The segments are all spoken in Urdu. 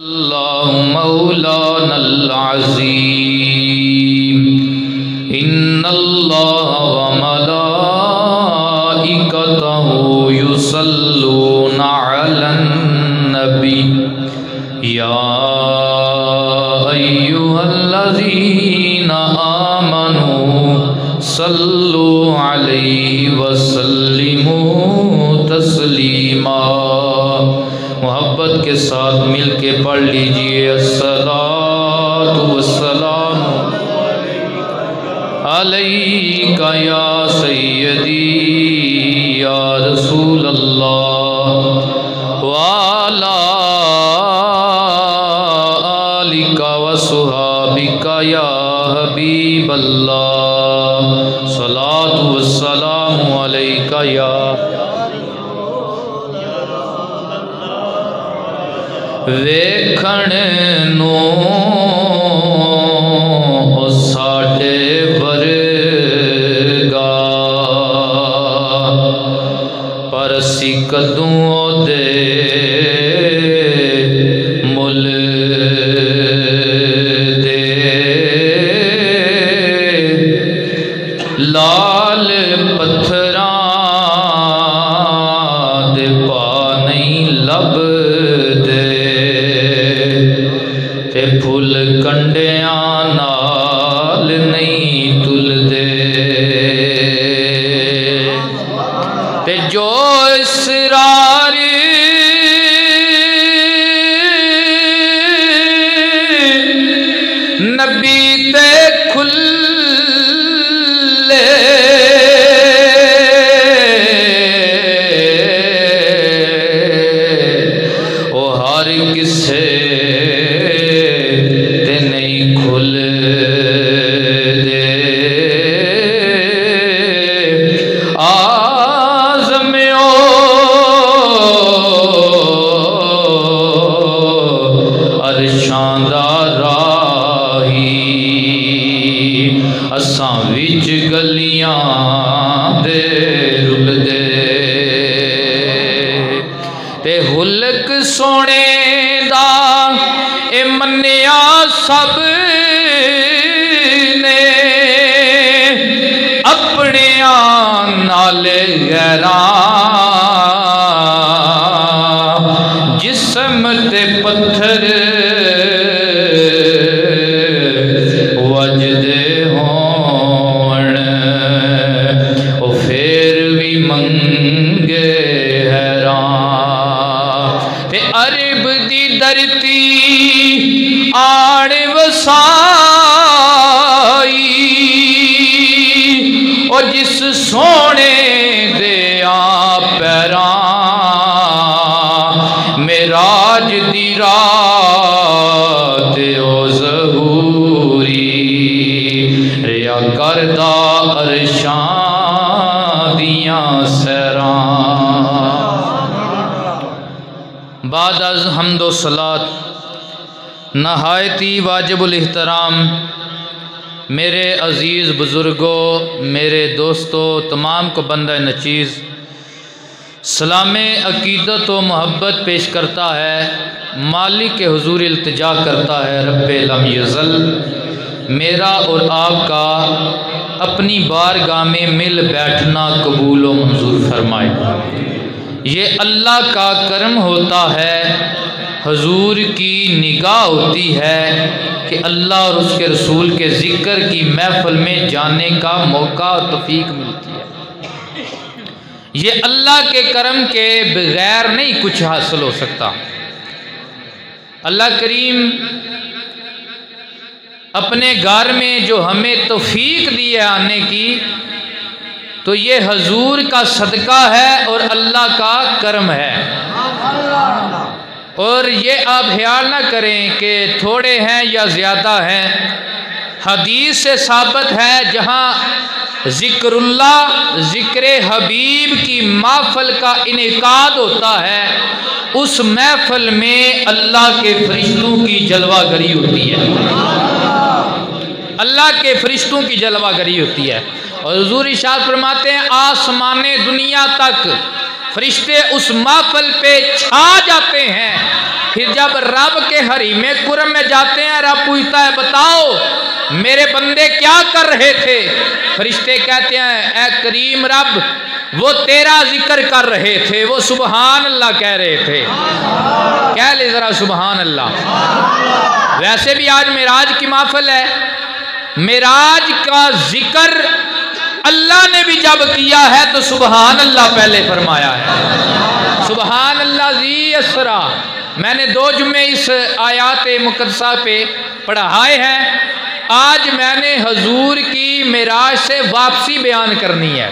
اللہ مولانا العظیم ان اللہ وملائکتہ یصلون علی النبی یا ایھا الذین آمنوا صلوا علیہ وسلموا تسلیما۔ محبت کے ساتھ مل کے پڑھ لیجئے الصلاۃ والسلام علیک یا سیدی یا رسول اللہ وعلی آلک وصحابک یا حبیب اللہ صلاۃ والسلام علیک یا ویکھن نو ساڈے ورگا پر اسی کدوں دے مل دے لال پتھراں دے پا نہیں لب پھول کنڈیاں نال نہیں تل دے تے جو اسرار نبی تے کھلے او ہر کسے اساں وچ گلیاں دے رل دے تے حلق سونے دا اے منیا سب نے اپنے نال غیراں جسم تے پتھر وجدے عرب دی درتی آڑ وسائی او جس سونے دے پیراں معراج دی رات او ظہوری ریا کردہ عرشاں دیاں سیراں۔ بعد از حمد و صلات نہایتی واجب الاحترام میرے عزیز بزرگوں، میرے دوستوں، تمام کو بندہ نچیز سلام عقیدت و محبت پیش کرتا ہے، مالک کے حضور التجا کرتا ہے رب لم یزل میرا اور آپ کا اپنی بارگاہ میں مل بیٹھنا قبول و منظور فرمائے۔ یہ اللہ کا کرم ہوتا ہے، حضور کی نگاہ ہوتی ہے کہ اللہ اور اس کے رسول کے ذکر کی محفل میں جانے کا موقع اور توفیق ملتی ہے۔ یہ اللہ کے کرم کے بغیر نہیں کچھ حاصل ہو سکتا۔ اللہ کریم اپنے گھر میں جو ہمیں توفیق دی ہے آنے کی، تو یہ حضور کا صدقہ ہے اور اللہ کا کرم ہے۔ اور یہ آپ خیال نہ کریں کہ تھوڑے ہیں یا زیادہ ہیں، حدیث سے ثابت ہے جہاں ذکر اللہ، ذکر حبیب کی محفل کا انعقاد ہوتا ہے، اس محفل میں اللہ کے فرشتوں کی جلوہ گری ہوتی ہے، اللہ کے فرشتوں کی جلوہ گری ہوتی ہے۔ اور حضور ارشاد فرماتے ہیں آسمان دنیا تک فرشتے اس محفل پہ چھا جاتے ہیں۔ پھر جب رب کے حریم کرم میں جاتے ہیں، رب پوچھتا ہے بتاؤ میرے بندے کیا کر رہے تھے؟ فرشتے کہتے ہیں اے کریم رب وہ تیرا ذکر کر رہے تھے، وہ سبحان اللہ کہہ رہے تھے۔ کہہ لے ذرا سبحان اللہ۔ ویسے بھی آج معراج کی محفل ہے، معراج کا ذکر اللہ نے بھی جب کیا ہے تو سبحان اللہ پہلے فرمایا ہے۔ سبحان اللہ ذی اسرا، میں نے 2 جمعے اس آیات مقدسہ پہ پڑھائے ہیں۔ آج میں نے حضور کی معراج سے واپسی بیان کرنی ہے،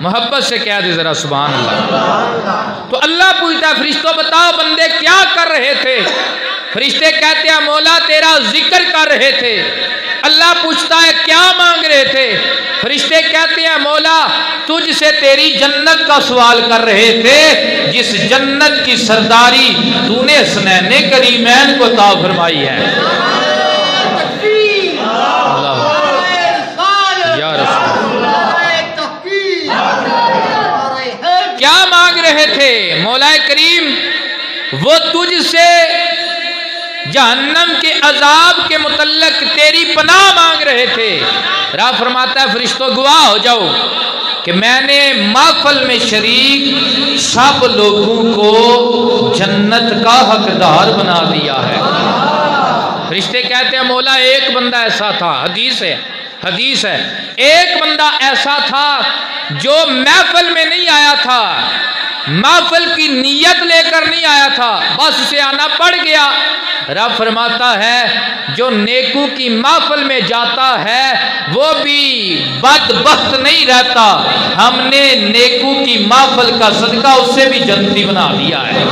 محبت سے کہہ دے ذرا سبحان اللہ۔ تو اللہ پوچھتا ہے فرشتوں بتاؤ بندے کیا کر رہے تھے؟ فرشتے کہتے ہیں مولا تیرا ذکر کر رہے تھے۔ اللہ پوچھتا ہے کیا مانگ رہے تھے؟ فرشتے کہتے ہیں مولا تجھ سے تیری جنت کا سوال کر رہے تھے، جس جنت کی سرداری تو نے حسنین کریمین کو عطا فرمائی ہے۔ یا رسول کیا مانگ رہے تھے؟ مولا کریم وہ تجھ سے جہنم کے عذاب کے متعلق تیری پناہ مانگ رہے تھے۔ رب فرماتا ہے فرشتوں گواہ ہو جاؤ کہ میں نے محفل میں شریک سب لوگوں کو جنت کا حقدار بنا دیا ہے۔ فرشتے کہتے ہیں مولا ایک بندہ ایسا تھا، حدیث ہے ایک بندہ ایسا تھا جو محفل میں نہیں آیا تھا، محفل کی نیت لے کر نہیں آیا تھا، بس اسے آنا پڑ گیا۔ رب فرماتا ہے جو نیکو کی محفل میں جاتا ہے وہ بھی بدبخت نہیں رہتا، ہم نے نیکو کی محفل کا صدقہ اسے بھی جنتی بنا دیا ہے،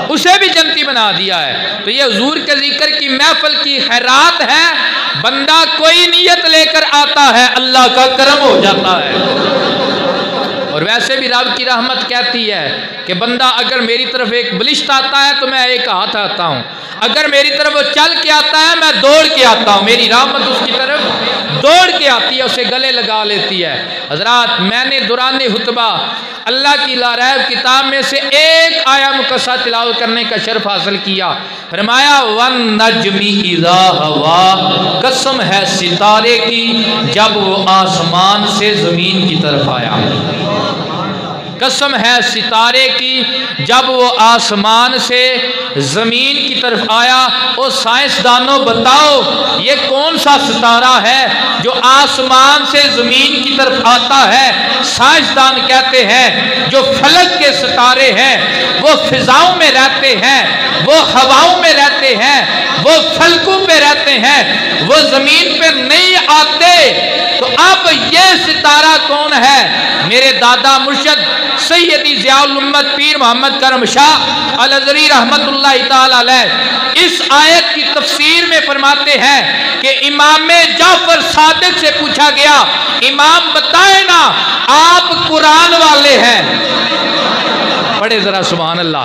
اسے بھی جنتی بنا دیا ہے۔ تو یہ حضور کے ذکر کی محفل کی خیرات ہے، بندہ کوئی نیت لے کر آتا ہے اللہ کا کرم ہو جاتا ہے۔ اور ویسے بھی رب کی رحمت کہتی ہے کہ بندہ اگر میری طرف ایک بلشت آتا ہے تو میں ایک ہاتھ آتا ہوں، اگر میری طرف وہ چل کے آتا ہے میں دوڑ کے آتا ہوں، میری رحمت اس کی طرف دوڑ کے آتی ہے، اسے گلے لگا لیتی ہے۔ حضرات میں نے دوران خطبہ اللہ کی لاریب کتاب میں سے ایک آیا مقدسہ تلاوت کرنے کا شرف حاصل کیا۔ فرمایا وَالنَّجْمِ اِذَا هَوَا، قسم ہے ستارے کی جب وہ آسمان سے زمین کی طرف آیا، قسم ہے ستارے کی جب وہ آسمان سے زمین کی طرف آیا۔ او سائنسدانوں بتاؤ یہ کون سا ستارہ ہے جو آسمان سے زمین کی طرف آتا ہے؟ سائنسدان کہتے ہیں جو فلک کے ستارے ہیں وہ فضاؤں میں رہتے ہیں، وہ ہواؤں میں رہتے ہیں، وہ فلکوں پہ رہتے ہیں، وہ زمین پہ نہیں آتے۔ تو اب یہ ستارہ کون ہے؟ میرے دادا مرشد سیدی ضیاء الامت پیر محمد کرم شاہ الازہری رحمت اللہ تعالی علیہ اس آیت کی تفسیر میں فرماتے ہیں کہ امام جعفر صادق سے پوچھا گیا امام بتائیں نا آپ قرآن والے ہیں، پڑھے ذرا سبحان اللہ،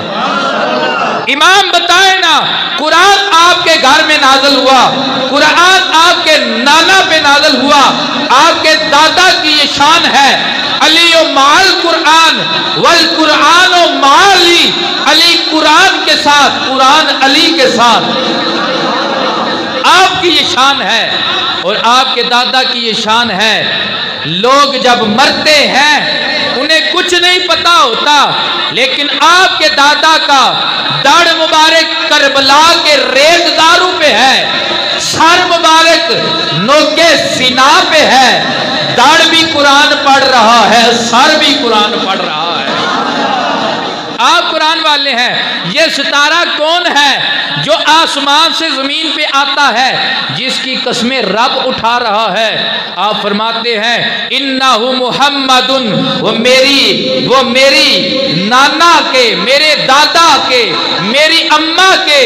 امام بتائیں نا قرآن آپ کے گھر میں نازل ہوا، قرآن آپ کے نانا پہ نازل ہوا، آپ کے دادا کی یہ شان ہے علی و مال قرآن والقرآن و مالی، علی قرآن کے ساتھ قرآن علی کے ساتھ، آپ کی یہ شان ہے اور آپ کے دادا کی یہ شان ہے۔ لوگ جب مرتے ہیں انہیں کچھ نہیں پتا ہوتا، لیکن آپ کے دادا کا داڑھ مبارک کربلا کے ریت داروں پہ ہے، سر مبارک نوکے سینا پہ ہے، داڑھ بھی قرآن پڑھ رہا ہے، سر بھی قرآن پڑھ رہا ہے، آپ قرآن والے ہیں۔ یہ ستارہ کون ہے جو آسمان سے زمین پہ آتا ہے، جس کی قسمیں رب اٹھا رہا ہے؟ آپ فرماتے ہیں انہو محمد، وہ میری نانا کے، میرے دادا کے، میری اماں کے،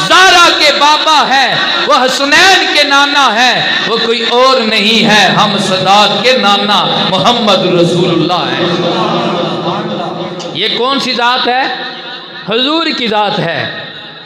زارا کے بابا ہے، وہ حسنین کے نانا ہے، وہ کوئی اور نہیں ہے، ہم سادات کے نانا محمد رسول اللہ ہے۔ یہ کون سی ذات ہے؟ حضور کی ذات ہے۔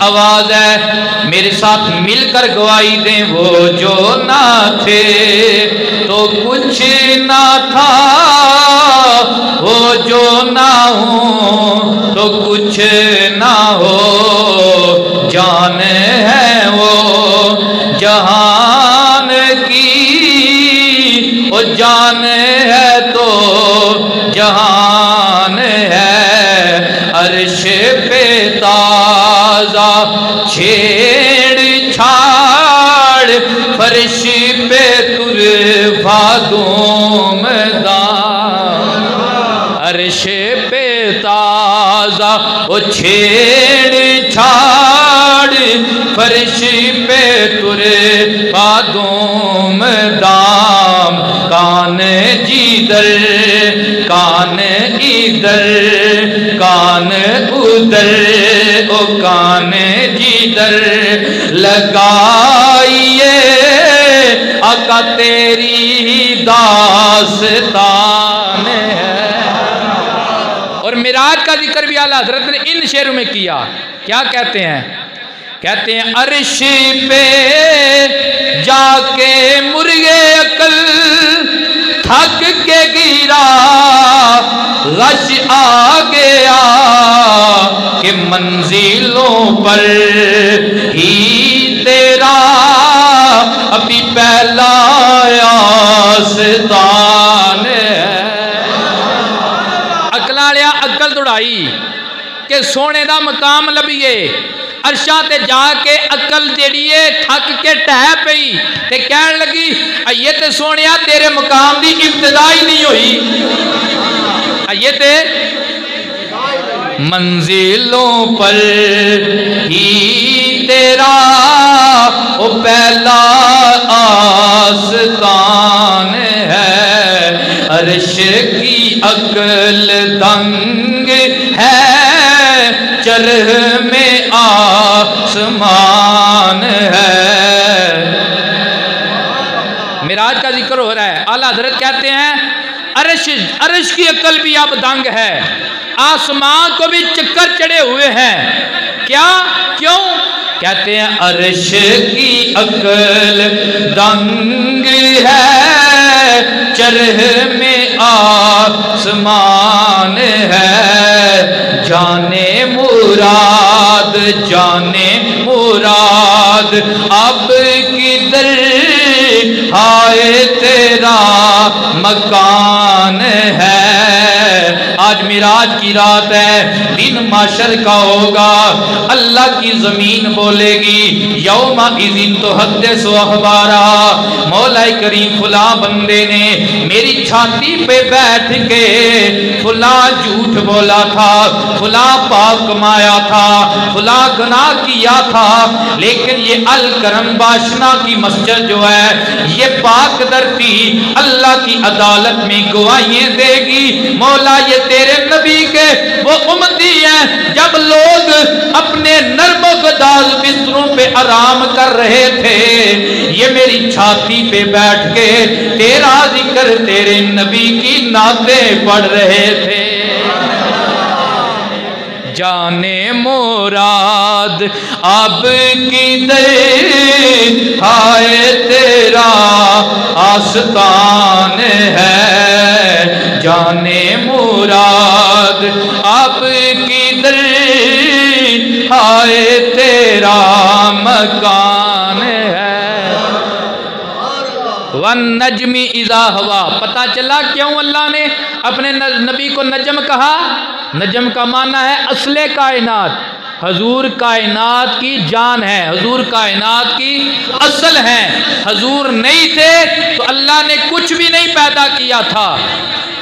آواز ہے میرے ساتھ مل کر گواہی دیں وہ جو نہ تھے تو کچھ نہ تھا، وہ جو نہ ہو تو کچھ نہ ہو، جان ہے وہ جہان کی، وہ جان ہے تو جہان ہے، عرش پہ تازہ چھیڑ چھاڑ، فرش پہ ترفع دام، عرش پہ تازہ وہ چھیڑ چھاڑ، فرش پہ ترفع دام، کان جدھر کان ادھر کان ادھر، او کان جدھر لگائیے آقا تیری داستان ہے۔ اور معراج کا ذکر بھی اعلیٰ حضرت نے ان شعروں میں کیا، کیا کہتے ہیں؟ کہتے ہیں عرش پہ جا کے مرغے عقل تھک کے گرا، غش آ گیا کہ منزلوں پر ہی تیرا ابھی پہلا آستان ہے۔ عقل والیا عقل دوڑائی کہ سونے دا مقام لبیے، عرشاں تے جا کے عقل جیڑی ہے تھک کے ٹہ پئی تے کہن لگی یہ تے سونیا تیرے مقام دی ابتدا ہی نہیں ہوئی، یہ تے منزلوں پر ہی تیرا وہ پہلا آستان ہے، عرش کی عقل دنگ ہے، چرخ میں آسمان ہے۔ معراج کا ذکر ہو رہا ہے، اعلیٰ حضرت کہتے ہیں عرش کی عقل بھی اب دنگ ہے، آسمان کو بھی چکر چڑھے ہوئے ہیں، کیا کیوں؟ کہتے ہیں عرش کی عقل دنگ ہے، چرخ میں آسمان ہے، جانے مراد جانے مراد اب کدھر ہائے تیرا مکان ہے۔ آج معراج کی رات ہے، دن محشر کا ہوگا، اللہ کی زمین بولے گی یوم اذن تحدث اخبارا، مولا کریم فلاں بندے نے میری چھاتی پہ بیٹھ کے فلاں جھوٹ بولا تھا، فلاں پاپ کمایا تھا، فلاں گناہ کیا تھا، لیکن یہ الکرم باشنا کی مسجد جو ہے یہ پاک درتی اللہ کی عدالت میں گواہیاں دے گی، مولا یہ تیرے نبی کے وہ امتی ہیں، جب لوگ اپنے نرم و گداز بستروں پہ آرام کر رہے تھے یہ میری چھاتی پہ بیٹھ کے تیرا ذکر تیرے نبی کی نعتیں پڑھ رہے تھے۔ جانے مراد اب کدھر ہائے تیرا آستان ہے، جانے مراد اب کدھر ہائے تیرا مکان ہے۔ وَالنَّجْمِ اِذَا هَوَىٰ، پتہ چلا کیوں اللہ نے اپنے نبی کو نجم کہا؟ نجم کا معنی ہے اصل کائنات، حضور کائنات کی جان ہے، حضور کائنات کی اصل ہے، حضور نہیں تھے تو اللہ نے کچھ بھی نہیں پیدا کیا تھا۔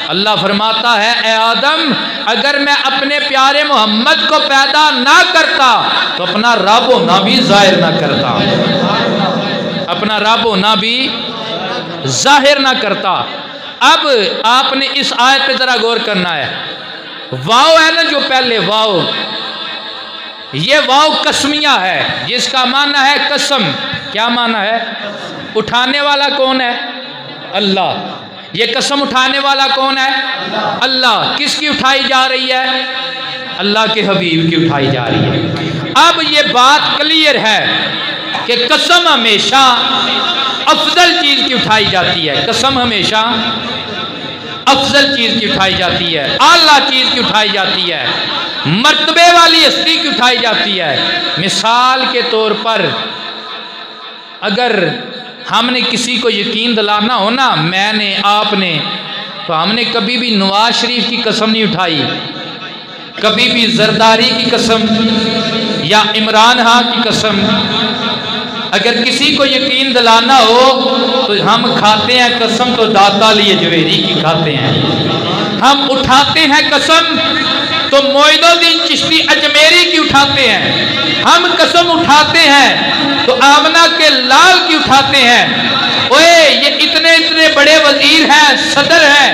اللہ فرماتا ہے اے آدم اگر میں اپنے پیارے محمد کو پیدا نہ کرتا تو اپنا رب ہونا بھی ظاہر نہ کرتا، اپنا رب ہونا بھی ظاہر نہ کرتا۔ اب آپ نے اس آیت پہ ذرا غور کرنا ہے، واو ہے نا جو پہلے واو، یہ واو قسمیہ ہے جس کا معنی ہے قسم۔ کیا معنی ہے؟ اٹھانے والا کون ہے؟ اللہ۔ یہ قسم اٹھانے والا کون ہے؟ اللہ۔ کس کی اٹھائی جا رہی ہے؟ اللہ کے حبیب کی اٹھائی جا رہی ہے۔ اب یہ بات کلیئر ہے کہ قسم ہمیشہ افضل چیز کی اٹھائی جاتی ہے، قسم ہمیشہ افضل چیز کی اٹھائی جاتی ہے، اعلیٰ چیز کی اٹھائی جاتی ہے، مرتبے والی ہستی کی اٹھائی جاتی ہے۔ مثال کے طور پر اگر ہم نے کسی کو یقین دلانا ہو نا، میں نے، آپ نے، تو ہم نے کبھی بھی نواز شریف کی قسم نہیں اٹھائی، کبھی بھی زرداری کی قسم یا عمران خان کی قسم۔ اگر کسی کو یقین دلانا ہو تو ہم کھاتے ہیں قسم تو داتا علی جویری کی کھاتے ہیں، ہم اٹھاتے ہیں قسم تو معین الدین چشتی اجمیری کی اٹھاتے ہیں، ہم قسم اٹھاتے ہیں تو آمنہ کے لال کی اٹھاتے ہیں۔ اوے یہ اتنے بڑے وزیر ہیں، صدر ہیں،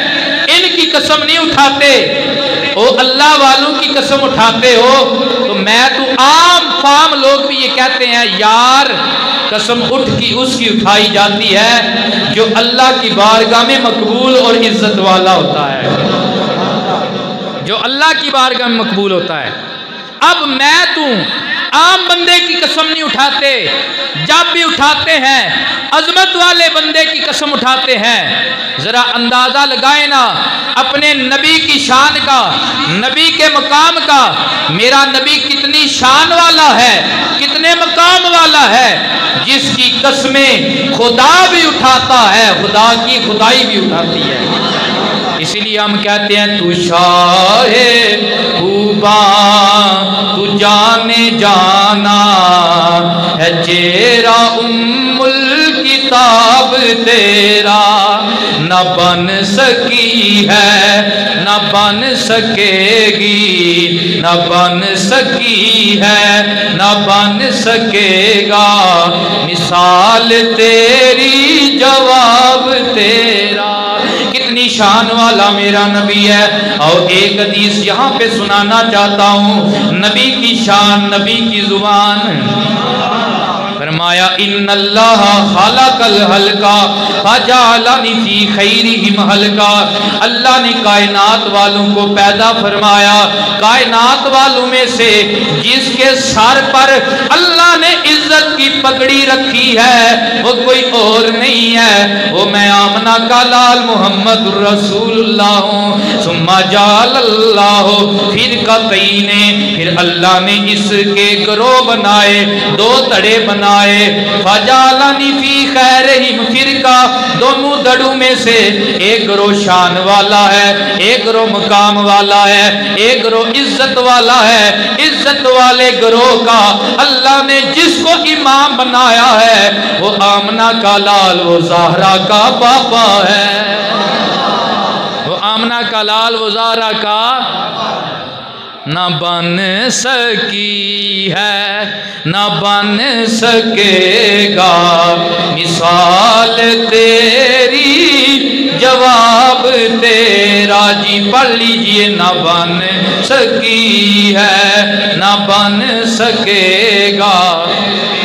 ان کی قسم نہیں اٹھاتے، او اللہ والوں کی قسم اٹھاتے ہو۔ تو میں تو عام فام لوگ بھی یہ کہتے ہیں یار قسم اٹھ کی اس کی اٹھائی جاتی ہے جو اللہ کی بارگاہ میں مقبول اور عزت والا ہوتا ہے، جو اللہ کی بارگاہ میں مقبول ہوتا ہے۔ اب میں تو عام بندے کی قسم نہیں اٹھاتے، جب بھی اٹھاتے ہیں عظمت والے بندے کی قسم اٹھاتے ہیں۔ ذرا اندازہ لگائیں نا اپنے نبی کی شان کا، نبی کے مقام کا۔ میرا نبی کتنی شان والا ہے، کتنے مقام والا ہے، جس کی قسمیں خدا بھی اٹھاتا ہے، خدا کی خدائی بھی اٹھاتی ہے۔ اسی لیے ہم کہتے ہیں تو شاہ خوباں تو جانے جانا ہے، چہرہ ام الکتاب تیرا نہ بن سکی ہے، نہ بن سکے گی، نہ بن سکی ہے، نہ بن سکے گا، مثال تیری جواب تیرا۔ کتنی شان والا میرا نبی ہے۔ اور ایک حدیث یہاں پہ سنانا چاہتا ہوں، نبی کی شان، نبی کی زبان۔ فرمایا ان اللہ خلق الحلقہ فجعلنی فی خیرہم حلقہ، اللہ نے کائنات والوں کو پیدا فرمایا، کائنات والوں میں سے جس کے سر پر اللہ نے عزت کی پگڑی رکھی ہے وہ کوئی اور نہیں ہے، وہ میں آمنہ کا لال محمد رسول اللہ ہوں۔ ثم جعل اللہ فرقتین، پھر اللہ نے اس کے گروہ بنائے، دو تڑے بنائے، فجعلنی فی خیرہم فرقہ، دونوں دڑوں میں سے ایک گروہ شان والا ہے، ایک گروہ مقام والا ہے، ایک گروہ عزت والا ہے۔ عزت والے گروہ کا اللہ نے جس کو امام بنایا ہے وہ آمنہ کا لال، وہ زہرا کا پاپا ہے، وہ آمنہ کا لال، وہ زہرا کا نہ بن سکی ہے، نہ بن سکے گا، مثال تیری جواب تیرا۔ جی پڑھ لیجئے، نہ بن سکی ہے، نہ بن سکے گا۔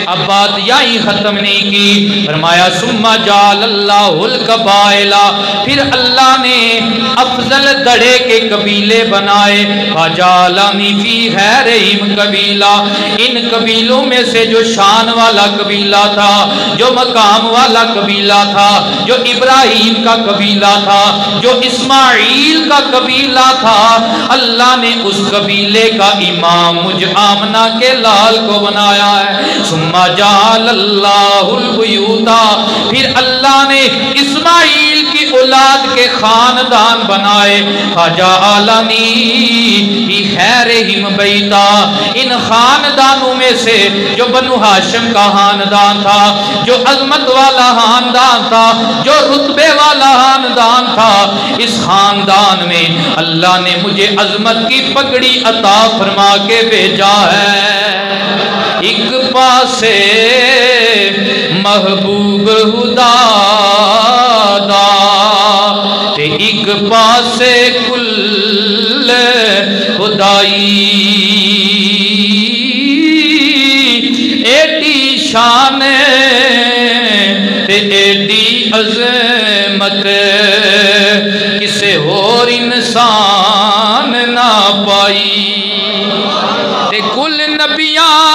اب بات یہی ختم نہیں کی، فرمایا ثم جعل اللہ القبائل، پھر اللہ نے افضل دڑے کے قبیلے بنائے، فجعلنی فی خیرہم قبیلہ، ان قبیلوں میں سے جو شان والا قبیلہ تھا، جو مقام والا قبیلہ تھا، جو ابراہیم کا قبیلہ تھا، جو اسماعیل کا قبیلہ تھا، اللہ نے اس قبیلے کا امام مجھ آمنہ کے لال کو بنایا ہے۔ ثم جعل اللہ البیوت، پھر اللہ نے اسماعیل کی اولاد کے خاندان بنائے، فجعلنی فی خیرہم بیتا، ان خاندانوں میں سے جو بنو ہاشم کا خاندان تھا، جو عظمت والا خاندان تھا، جو رتبے والا خاندان تھا، اس خاندان میں اللہ نے مجھے عظمت کی پگڑی عطا فرما کے بھیجا ہے۔ ایک پاسے محبوب خدا دا تے ایک پاسے کل خدائی، ایڈی شان تے ایڈی عظمت کسے اور انسان نہ پائی، تے کل نبیان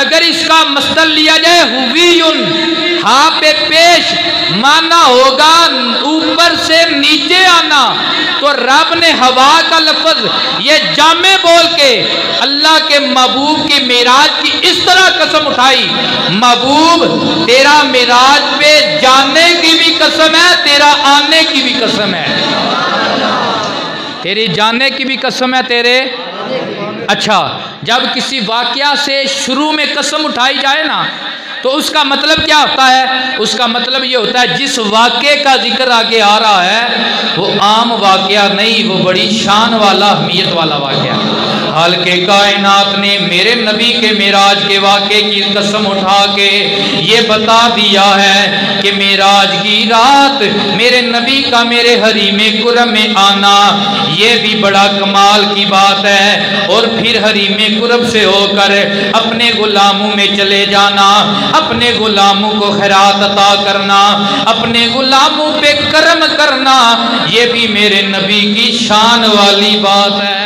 اگر اس کا مصدر لیا جائے ہویون، ہاں پہ پیش مانا ہوگا اوپر سے نیچے آنا، تو رب نے ہوا کا لفظ یہ جامع بول کے اللہ کے محبوب کی معراج کی اس طرح قسم اٹھائی، محبوب تیرا معراج پہ جانے کی بھی قسم ہے، تیرا آنے کی بھی قسم ہے، تیری جانے کی بھی قسم ہے، تیرے اچھا جب کسی واقعہ سے شروع میں قسم اٹھائی جائے نا تو اس کا مطلب کیا ہوتا ہے؟ اس کا مطلب یہ ہوتا ہے جس واقعے کا ذکر آگے آ رہا ہے وہ عام واقعہ نہیں، وہ بڑی شان والا اہمیت والا واقعہ ہے۔ خالق کائنات نے میرے نبی کے معراج کے واقعے کی قسم اٹھا کے یہ بتا دیا ہے کہ معراج کی رات میرے نبی کا میرے حریم کرم میں آنا یہ بھی بڑا کمال کی بات ہے، اور پھر حریم کرم سے ہو کر اپنے غلاموں میں چلے جانا، اپنے غلاموں کو خیرات عطا کرنا، اپنے غلاموں پہ کرم کرنا، یہ بھی میرے نبی کی شان والی بات ہے۔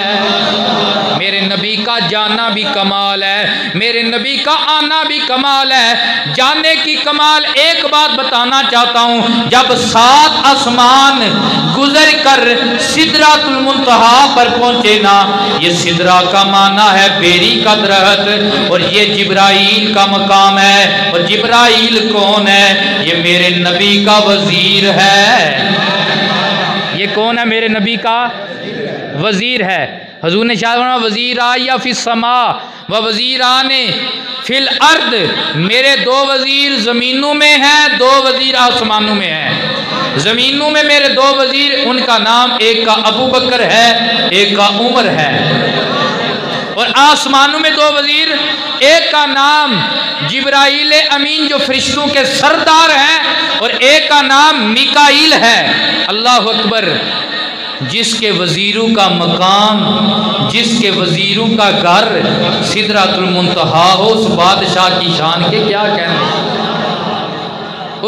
میرے نبی کا جانا بھی کمال ہے، میرے نبی کا آنا بھی کمال ہے۔ جانے کی کمال ایک بات بتانا چاہتا ہوں، جب 7 آسمان گزر کر سدرۃ المنتہا پر پہنچے نا، یہ سدرہ کا معنی ہے بیری کا درخت، اور یہ جبرائیل کا مقام ہے، اور جبرائیل کون ہے؟ یہ میرے نبی کا وزیر ہے۔ یہ کون ہے؟ میرے نبی کا وزیر ہے۔ حضور نے شاید فرمایا وزیر آیا فی السماء و وزیر آنے فی الارض، میرے 2 وزیر زمینوں میں ہیں، 2 وزیر آسمانوں میں ہیں۔ زمینوں میں میرے 2 وزیر، ان کا نام ایک کا ابو بکر ہے، ایک کا عمر ہے، اور آسمانوں میں 2 وزیر، ایک کا نام جبرائیل امین جو فرشتوں کے سردار ہیں، اور ایک کا نام میکائیل ہے۔ اللہ اکبر! جس کے وزیروں کا مقام، جس کے وزیروں کا گھر سدرۃ المنتہا ہو، اس بادشاہ کی شان کے کیا کہنے،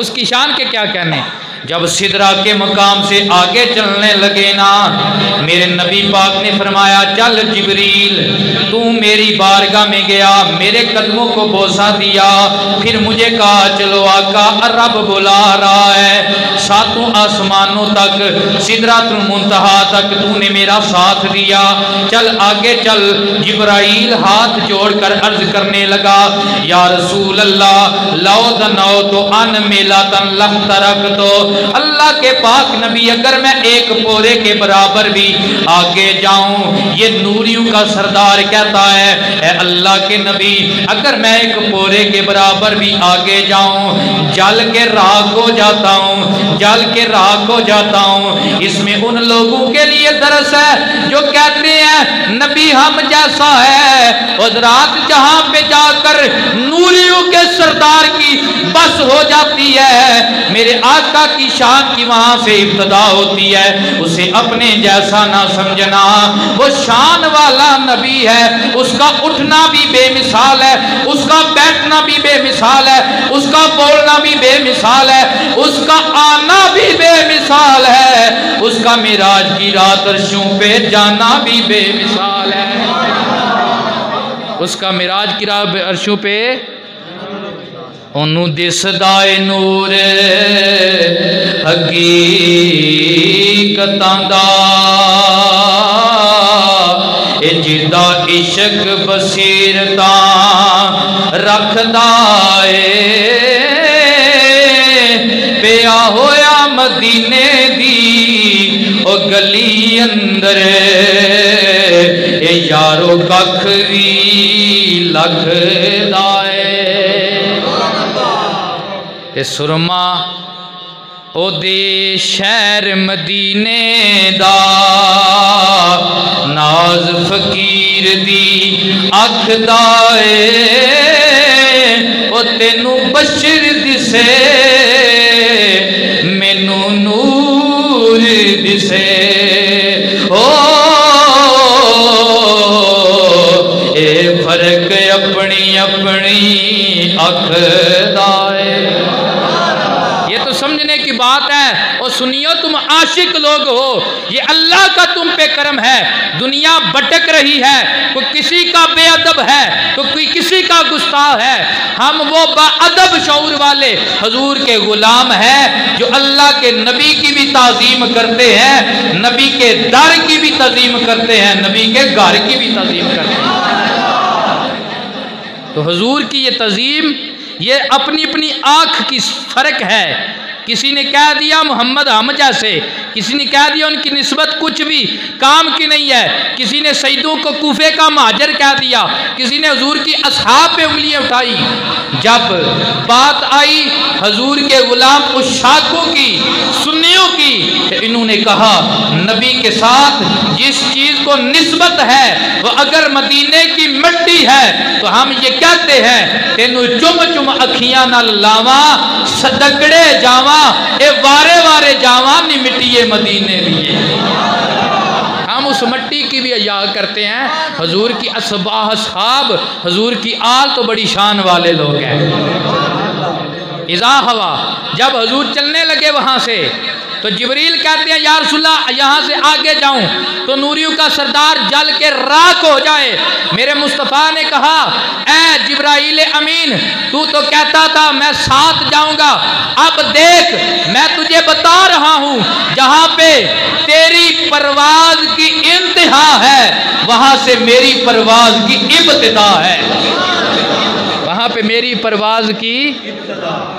اس کی شان کے کیا کہنے۔ جب سدرہ کے مقام سے آگے چلنے لگے نا، میرے نبی پاک نے فرمایا چل جبریل، تو میری بارگاہ میں گیا، میرے قدموں کو بوسہ دیا، پھر مجھے کہا چلو آقا رب بلا رہا ہے، 7 آسمانوں تک سدرۃ المنتہا تک تو نے میرا ساتھ دیا، چل آگے چل۔ جبرائیل ہاتھ جوڑ کر عرض کرنے لگا یا رسول اللہ لو دنوت ان میلاتن لخترقت، اللہ کے پاک نبی اگر میں 1 پورے کے برابر بھی آگے جاؤں، یہ نوریوں کا سردار کہتا ہے اے اللہ کے نبی اگر میں 1 پورے کے برابر بھی آگے جاؤں جل کے راکھ ہو جاتا ہوں، جل کے راکھ ہو جاتا ہوں۔ اس میں ان لوگوں کے لیے درس ہے جو کہتے ہیں نبی ہم جیسا ہے، حضرات جہاں پہ جا کر نوریوں کے سردار کی بس ہو جاتی ہے، میرے آقا کی شان کی وہاں سے ابتدا ہوتی ہے، اسے اپنے جیسا نہ سمجھنا، وہ شان والا نبی ہے، اس کا اٹھنا بھی بے مثال ہے، اس کا بیٹھنا بھی بے مثال ہے، اس کا بولنا بھی بے مثال ہے، اس کا آنا بھی بے مثال ہے، اس کا معراج کی رات عرشوں پہ جانا بھی بے مثال ہے، اس کا معراج کی رات عرشوں پہ انہوں دسدا اے نور حقیقتاں دا، اے جدا عشق بصیرتاں رکھدا اے، پیا ہویا مدینے دی او گلی اندر، اے یارو ککھ وی لکھدا اے۔ تے سرما او دے شہر مدینے دا، ناز فقیر دی اکھ دا اے، او تینوں بشر دسے مینوں نور دسے، او اے فرق اپنی اپنی اکھ دا اے۔ یہ تو سمجھنے کی بات ہے، اور سنیو تم عاشق لوگ ہو، یہ اللہ کا تم پہ کرم ہے۔ دنیا بھٹک رہی ہے، کوئی کسی کا بے ادب ہے تو کوئی کسی کا کا گستاخ ہے، ہم وہ باادب شعور والے حضور کے غلام ہیں جو اللہ کے نبی کی بھی تعظیم کرتے ہیں، نبی کے در کی بھی تعظیم کرتے ہیں، نبی کے گھر کی بھی تعظیم کرتے ہیں۔ تو حضور کی یہ تعظیم یہ اپنی اپنی آنکھ کی فرق ہے۔ کسی نے کہہ دیا محمد ہم جیسے، کسی نے کہہ دیا ان کی نسبت کچھ بھی کام کی نہیں ہے، کسی نے سیدوں کو کوفے کا مہاجر کہہ دیا، کسی نے حضور کی اصحاب پہ انگلیاں اٹھائی۔ جب بات آئی حضور کے غلام عشاقوں کی، سنیوں کی، تو انہوں نے کہا نبی کے ساتھ جس چیز کو نسبت ہے وہ اگر مدینے کی مٹی ہے تو ہم یہ کہتے ہیں تینوں چم چم اکھیاں نال لاواں صدقڑے جاواں اے وارے وارے جاواں نی مٹی مدینے لیے۔ ہم اس مٹی کی بھی حیا کرتے ہیں۔ حضور کی اصحاب، حضور کی آل تو بڑی شان والے لوگ ہیں۔ اذا ہوا، جب حضور چلنے لگے وہاں سے تو جبریل کہتے ہیں یا رسول اللہ یہاں سے آگے جاؤں تو نوریوں کا سردار جل کے راکھ ہو جائے۔ میرے مصطفیٰ نے کہا اے جبرائیل امین تو کہتا تھا میں ساتھ جاؤں گا، اب دیکھ میں تجھے بتا رہا ہوں جہاں پہ تیری پرواز کی انتہا ہے وہاں سے میری پرواز کی ابتدا ہے، وہاں پہ میری پرواز کی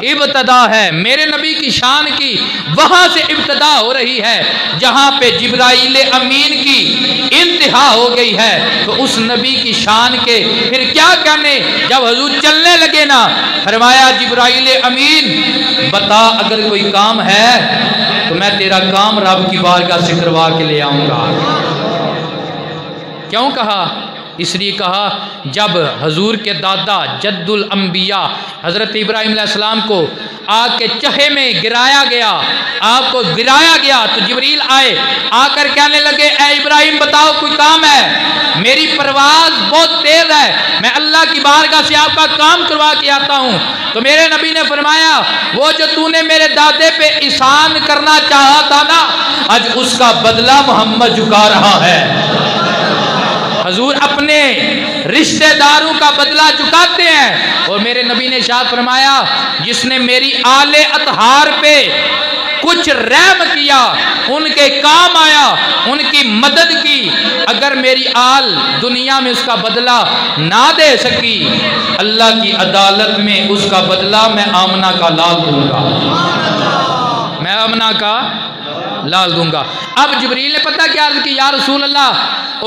ابتدا ہے، میرے نبی کی شان کی وہاں سے ابتدا ہو رہی ہے جہاں پہ جبرائیل امین کی انتہا ہو گئی ہے۔ تو اس نبی کی شان کے پھر کیا کہنے، جب حضور چلنے لگے نا فرمایا جبرائیل امین بتا اگر کوئی کام ہے تو میں تیرا کام رب کی بارگاہ سے کروا کے لے آؤں گا۔ کیوں کہا؟ اس لیے کہا جب حضور کے دادا جد الانبیاء حضرت ابراہیم علیہ السلام کو آگ کے چہے میں گرایا گیا، آگ کو گرایا گیا تو جبریل آئے، آ کر کہنے لگے اے ابراہیم بتاؤ کوئی کام ہے، میری پرواز بہت تیز ہے، میں اللہ کی بارگاہ سے آپ کا کام کروا کے آتا ہوں۔ تو میرے نبی نے فرمایا وہ جو تو نے میرے دادے پہ احسان کرنا چاہا تھا نا آج اس کا بدلہ محمد چکا رہا ہے۔ حضور اپنے رشتہ داروں کا بدلہ چکاتے ہیں، اور میرے نبی نے ارشاد فرمایا جس نے میری آل اطہار پہ کچھ رحم کیا، ان کے کام آیا، ان کی مدد کی، اگر میری آل دنیا میں اس کا بدلہ نہ دے سکی اللہ کی عدالت میں اس کا بدلہ میں آمنہ کا لال دوں گا، میں آمنہ کا لال دوں گا۔ اب جبریل نے پتہ کیا عرض کی یا رسول اللہ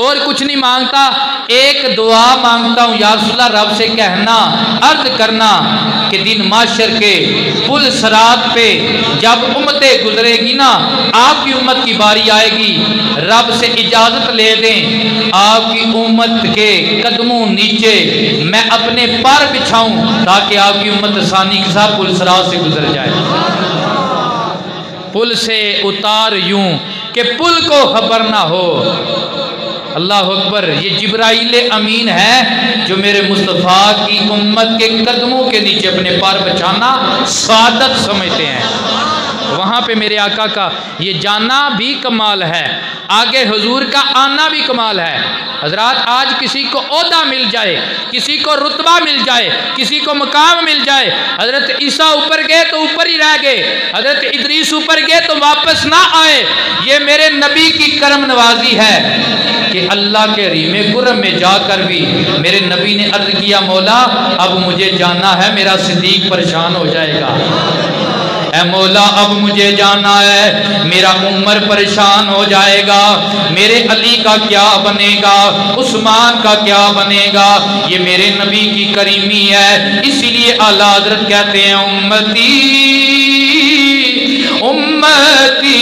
اور کچھ نہیں مانگتا، ایک دعا مانگتا ہوں یا رسول اللہ، رب سے کہنا عرض کرنا کہ دن معاشر کے پل صراط پہ جب امتیں گزرے گی نا آپ کی امت کی باری آئے گی، رب سے اجازت لے دیں آپ کی امت کے قدموں نیچے میں اپنے پر بچھاؤں تاکہ آپ کی امت آسانی کے ساتھ پل صراط سے گزر جائے۔ پل سے اتار یوں کہ پل کو خبر نہ ہو۔ اللہ اکبر، یہ جبرائیل امین ہے جو میرے مصطفیٰ کی امت کے قدموں کے نیچے اپنے پار بچھانا سعادت سمجھتے ہیں۔ وہاں پہ میرے آقا کا یہ جانا بھی کمال ہے، آگے حضور کا آنا بھی کمال ہے۔ حضرات آج کسی کو عہدہ مل جائے، کسی کو رتبہ مل جائے، کسی کو مقام مل جائے، حضرت عیسیٰ اوپر گئے تو اوپر ہی رہ گئے، حضرت ادریس اوپر گئے تو واپس نہ آئے، یہ میرے نبی کی کرم نوازی ہے کہ اللہ کے رحم کرم میں جا کر بھی میرے نبی نے عرض کیا مولا اب مجھے جانا ہے، میرا صدیق پریشان ہو جائے گا، اے مولا اب مجھے جانا ہے، میرا عمر پریشان ہو جائے گا، میرے علی کا کیا بنے گا، عثمان کا کیا بنے گا، یہ میرے نبی کی کریمی ہے۔ اسی لیے اعلیٰ حضرت کہتے ہیں امتی امتی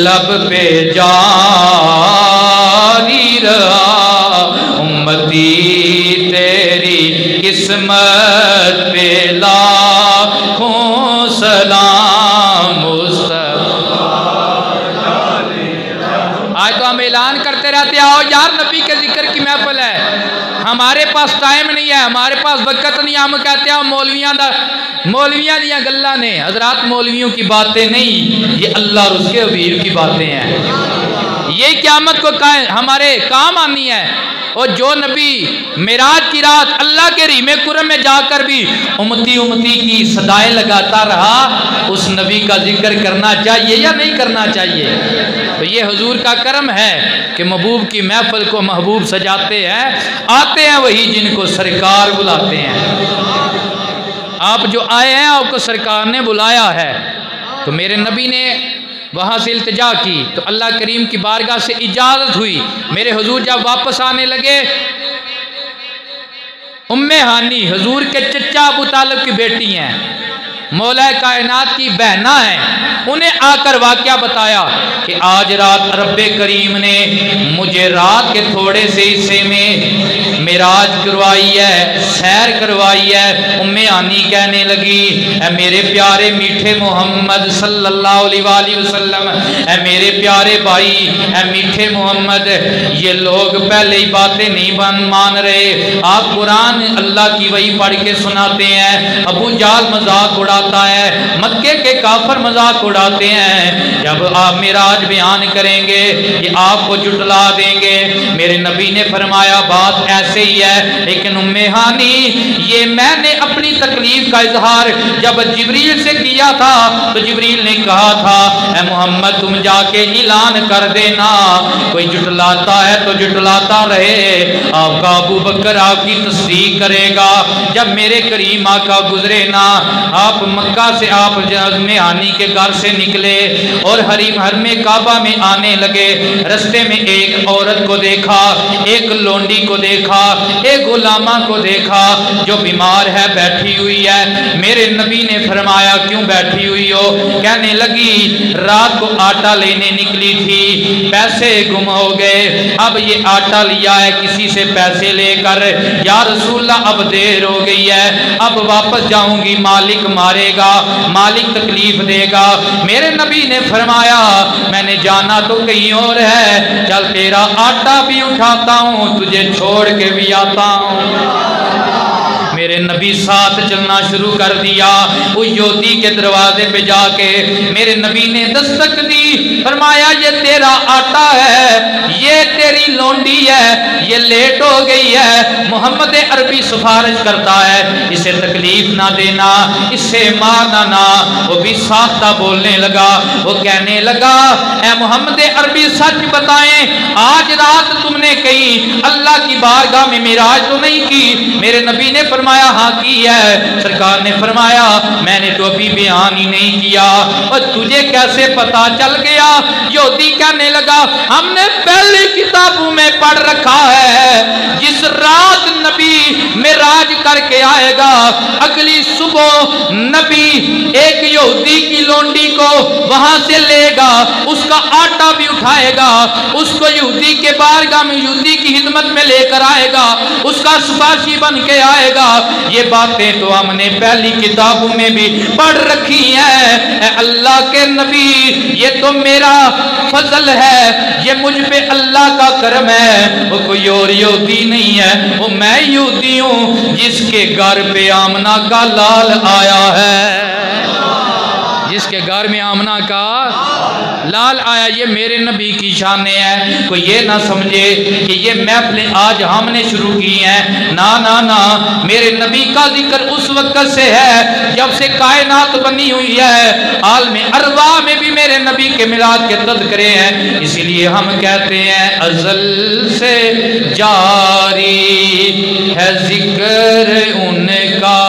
لب پہ جاری رہا، امتی تیری قسمت پہ لاکھوں سلام مصطفیٰ۔ آج تو ہم اعلان کرتے رہتے آؤ یار نبی کے ذکر کی محفل ہے، ہمارے پاس ٹائم نہیں ہے، ہمارے پاس وقت نہیں، ہم کہتے ہیں مولویاں دیا گلا نے۔ حضرات مولویوں کی باتیں نہیں، یہ اللہ اور اس کے حبیب کی باتیں ہیں، یہ قیامت کو ہمارے کام آنی ہے۔ اور جو نبی معراج کی رات اللہ کے رحم کرم میں جا کر بھی امتی امتی کی صدائیں لگاتا رہا، اس نبی کا ذکر کرنا چاہیے یا نہیں کرنا چاہیے؟ تو یہ حضور کا کرم ہے کہ محبوب کی محفل کو محبوب سجاتے ہیں، آتے ہیں وہی جن کو سرکار بلاتے ہیں۔ آپ جو آئے ہیں آپ کو سرکار نے بلایا ہے، تو میرے نبی نے وہاں سے التجا کی تو اللہ کریم کی بارگاہ سے اجازت ہوئی۔ میرے حضور جب واپس آنے لگے، ام ہانی حضور کے چچا ابو طالب کی بیٹی ہیں، مولا کائنات کی بہنہ ہیں، انہیں آ کر واقعہ بتایا کہ آج رات رب کریم نے مجھے رات کے تھوڑے سے حصے میں معراج کروائی ہے، سیر کروائی ہے۔ ام ہانی کہنے لگی، اے میرے پیارے میٹھے محمد صلی اللہ علیہ وآلہ وسلم، اے میرے پیارے بھائی، اے میٹھے محمد، یہ لوگ پہلے ہی باتیں نہیں مان رہے، آپ قرآن اللہ کی وحی پڑھ کے سناتے ہیں، ابو جہل مذاق اڑاتا ہے، مکے کے کافر مذاق اڑاتے ہیں، جب آپ معراج بیان کریں گے یہ آپ کو جھٹلا دیں گے۔ میرے نبی نے فرمایا بات ایسے ہی ہے، لیکن ام ہانی یہ میں نے اپنی تکلیف کا اظہار جب جبریل سے کیا تھا تو جبریل نے کہا تھا اے محمد تم جا کے اعلان کر دینا، کوئی جھٹلاتا ہے تو جھٹلاتا رہے، آپ کا ابو بکر آپ کی تصدیق کرے گا۔ جب میرے کریم آقا گزرے نا، آپ مکہ سے آپ ام ہانی کے گھر سے نکلے اور حرم کعبہ میں آنے لگے، رستے میں ایک عورت کو دیکھا، ایک لونڈی کو دیکھا، ایک غلامہ کو دیکھا جو بیمار ہے، بیٹھی ہوئی ہے۔ میرے نبی نے فرمایا کیوں بیٹھی ہوئی ہو؟ کہنے لگی رات کو آٹا لینے نکلی تھی، پیسے گم ہو گئے، اب یہ آٹا لیا ہے کسی سے پیسے لے کر، یا رسول اللہ اب دیر ہو گئی ہے، اب واپس جاؤں گی مالک مارے گا، مالک تکلیف دے گا۔ میرے نبی نے فرمایا میں نے جانا تو کہیں اور ہے، چل تیرا آٹا بھی اٹھاتا ہوں، تجھے چھوڑ کے بھی آتا ہوں۔ میرے نبی ساتھ چلنا شروع کر دیا، وہ یہودی کے دروازے پہ جا کے میرے نبی نے دستک دی، فرمایا یہ تیرا آٹا ہے، یہ تیری لونڈی ہے، یہ لیٹ ہو گئی ہے، محمد عربی سفارش کرتا ہے اسے تکلیف نہ دینا، اسے مارنا نہ۔ وہ بھی ساختہ بولنے لگا، وہ کہنے لگا اے محمد عربی سچ بتائیں آج رات تم نے کہیں اللہ کی بارگاہ میں معراج تو نہیں کی؟ میرے نبی نے فرمایا ہاں کی ہے۔ سرکار نے فرمایا میں نے تو ابھی بیان ہی نہیں کیا، اور تجھے کیسے پتا چل گیا؟ یہودی کہنے لگا ہم نے پہلی کتابوں میں پڑھ رکھا ہے جس رات نبی معراج کر کے آئے گا اگلی صبح نبی ایک یہودی کی لونڈی کو وہاں سے لے گا، اس کا آٹا بھی اٹھائے گا، اس کو یہودی کے بارگاہ میں یہودی کی خدمت میں لے کر آئے گا، اس کا سفارشی بن کے آئے گا۔ یہ باتیں تو ہم نے پہلی کتابوں میں بھی پڑھ رکھی ہیں۔ اے اللہ کے نبی یہ تو میرا فضل ہے، یہ مجھ پہ اللہ کا کرم ہے، وہ کوئی اور یہودی نہیں ہے، وہ میں یہودی ہوں جس کے گھر پہ آمنہ کا لال آیا ہے، جس کے گھر میں آمنہ کا لال آیا۔ یہ میرے نبی کی شان ہے، کوئی یہ نہ سمجھے کہ یہ محفلیں آج ہم نے شروع کی ہیں، نا نا نا، میرے نبی کا ذکر اس وقت سے ہے جب سے کائنات بنی ہوئی ہے، عالم ارواح میں بھی میرے نبی کے میلاد کے تذکرے ہیں، اسی لیے ہم کہتے ہیں ازل سے جاری ہے ذکر ان کا،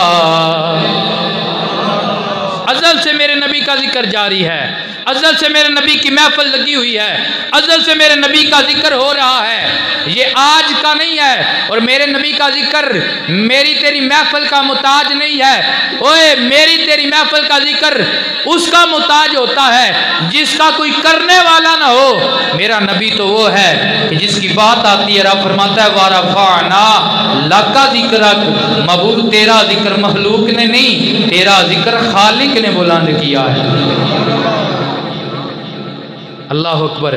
ازل سے میرے نبی کا ذکر جاری ہے، ازل سے میرے نبی کی محفل لگی ہوئی ہے، ازل سے میرے نبی کا ذکر ہو رہا ہے، یہ آج کا نہیں ہے، اور میرے نبی کا ذکر میری تیری محفل کا محتاج نہیں ہے، اوے میری تیری محفل کا ذکر اس کا محتاج ہوتا ہے جس کا کوئی کرنے والا نہ ہو۔ میرا نبی تو وہ ہے کہ جس کی بات آتی ہے رب فرماتا ہے وَرَفَعْنَا لَكَ ذِكْرَكَ، محبوب تیرا ذکر مخلوق نے نہیں، تیرا ذکر خالق نے بلند کیا ہے۔ اللہ اکبر۔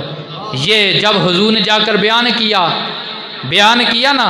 یہ جب حضور نے جا کر بیان کیا نا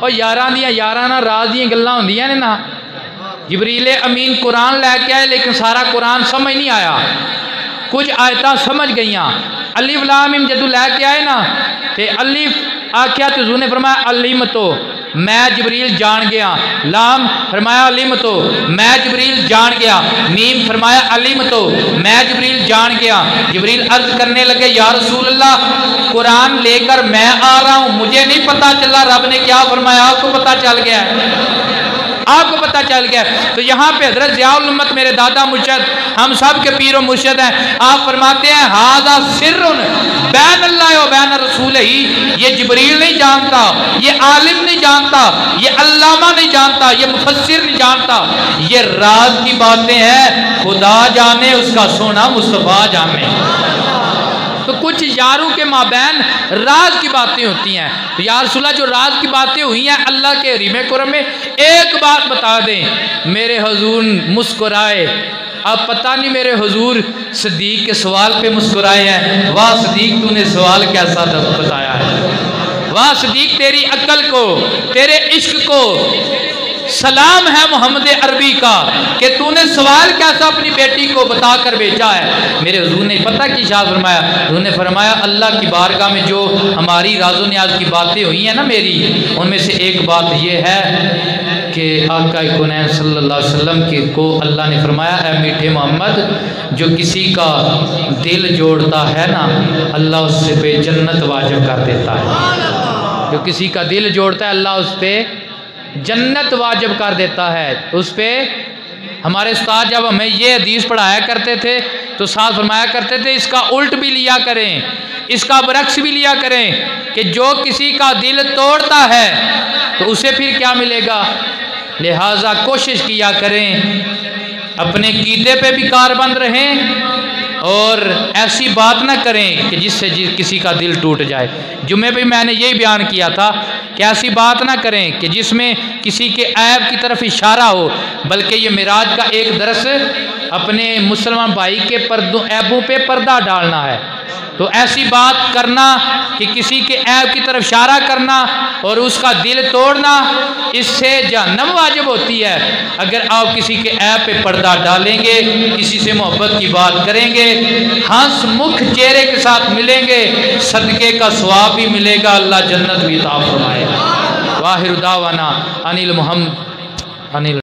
اور یاراں دیاں یاراں نہ راز دیاں گلاں ہوندیاں نے نا. جبریل امین قرآن لے کے آئے لیکن سارا قرآن سمجھ نہیں آیا. کچھ آیتاں سمجھ گئیاں. الف لام میم جدو لے کے آئے نا تے الف آکھیا تے حضور نے فرمایا علم تو میں جبریل جان گیا. لام فرمایا علم تو میں جبریل جان گیا. میم فرمایا علم تو میں جبریل جان گیا. جبریل عرض کرنے لگے یا رسول اللہ قرآن لے کر میں آ رہا ہوں, مجھے نہیں پتا چلا رب نے کیا فرمایا. آپ کو پتا چل گیا ہے, آپ کو پتا چل گیا. تو یہاں پہ حضرت ضیاء الامت میرے دادا مرشد, ہم سب کے پیر و مرشد ہیں, آپ فرماتے ہیں ھذا سر بین اللہ و بین رسول ہی. یہ جبریل نہیں جانتا, یہ عالم نہیں جانتا, یہ علامہ نہیں جانتا, یہ مفسر نہیں جانتا. یہ راز کی باتیں ہیں, خدا جانے اس کا سونا مصطفیٰ جانے. تو کچھ یاروں کے مابین راز کی باتیں ہوتی ہیں. تو یا رسول اللہ جو راز کی باتیں ہوئی ہیں اللہ کے حریم کرم میں, ایک بات بتا دیں. میرے حضور مسکرائے. اب پتہ نہیں میرے حضور صدیق کے سوال پہ مسکرائے ہیں. واہ صدیق تو نے سوال کیسا بتایا ہے. واہ صدیق تیری عقل کو, تیرے عشق کو سلام ہے محمد عربی کا کہ تو نے سوال کیسا اپنی بیٹی کو بتا کر بیچا ہے. میرے حضور نے پتہ کی ارشاد فرمایا, حضور نے فرمایا اللہ کی بارگاہ میں جو ہماری راز و نیاز کی باتیں ہوئی ہیں نا میری, ان میں سے ایک بات یہ ہے کہ آقا کونین صلی اللہ علیہ وسلم کو اللہ نے فرمایا اے میٹھے محمد جو کسی کا دل جوڑتا ہے نا اللہ اس سے پہ جنت واجب کر دیتا ہے. جو کسی کا دل جوڑتا ہے اللہ اس پہ جنت واجب کر دیتا ہے. اس پہ ہمارے استاد جب ہمیں یہ حدیث پڑھایا کرتے تھے تو ساتھ فرمایا کرتے تھے اس کا الٹ بھی لیا کریں, اس کا برعکس بھی لیا کریں کہ جو کسی کا دل توڑتا ہے تو اسے پھر کیا ملے گا. لہٰذا کوشش کیا کریں اپنے قیدے پہ بھی کاربند رہیں اور ایسی بات نہ کریں کہ جس سے کسی کا دل ٹوٹ جائے. جمعے پہ میں نے یہی بیان کیا تھا کہ ایسی بات نہ کریں کہ جس میں کسی کے عیب کی طرف اشارہ ہو, بلکہ یہ معراج کا ایک درس اپنے مسلمان بھائی کے عیبوں پہ پردہ ڈالنا ہے. تو ایسی بات کرنا کہ کسی کے عیب کی طرف اشارہ کرنا اور اس کا دل توڑنا, اس سے جہنم واجب ہوتی ہے. اگر آپ کسی کے عیب پہ پردہ ڈالیں گے, کسی سے محبت کی بات کریں گے, ہنس مکھ چہرے کے ساتھ ملیں گے, صدقے کا ثواب بھی ملے گا, اللہ جنت بھی عطا فرمائے. واخر دعوانا انیل محمد انیل